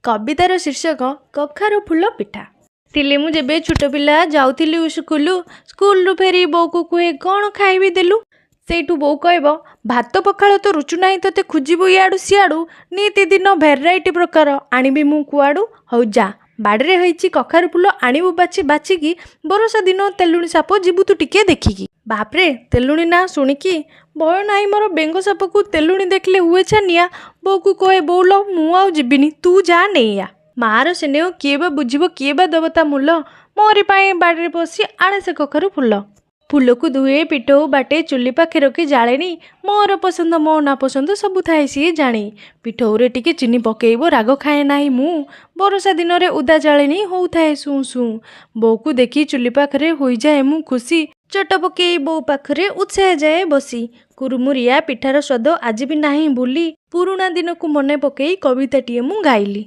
कवितार शीर्षक कखारु फूल पिठा। थिले मु जेबे छोट पिला जाउथिली स्कूल फेरी बो को कुहे कौन खाइबी देलु सेठू बो कहब भात पखाल तो रुचु नाही तोते खोजिबु इयाडू सियाडू नीति दिन भेराइटी प्रकार आनिबी मु कुआडू हौ जा बाड़े होईची कखारु फूल आनिबु बाची बाचिकी बरसा दिन तेलुणी साप जीबु तू टिके देखिकी। बापरे तेलुणी ना शुणिकी भय नाई मोर बेंग साप को तेलुणी देखले हुए छानिया बो को कहे बोल मु आउ जीबिनी तू जा नेइया। मार स्नेह किए बा बुझिबो किए बा देवता मूल मोरी पाए बाड़े बसी आणे से कखारु फूल को धुए पिठो बाटे चुली पाखे रखी जालेनी मोर पसंद मो ना पसंद सबु थाए सी जानी पिठौरे टिके चीनी पकेइबो राग खाए नाही मु बरसा दिन रे उदा जालेनी हो थाए सु सु बो को देखी चुली पाखरे होई जाए मु खुशी चट पकेई बो पाखरे उत्साह जाए बसी कुरुमुरिया पिठार स्वाद आज भी नाही भूली पुरुणा दिन को मने पकेई कविताटिए मु गाइली।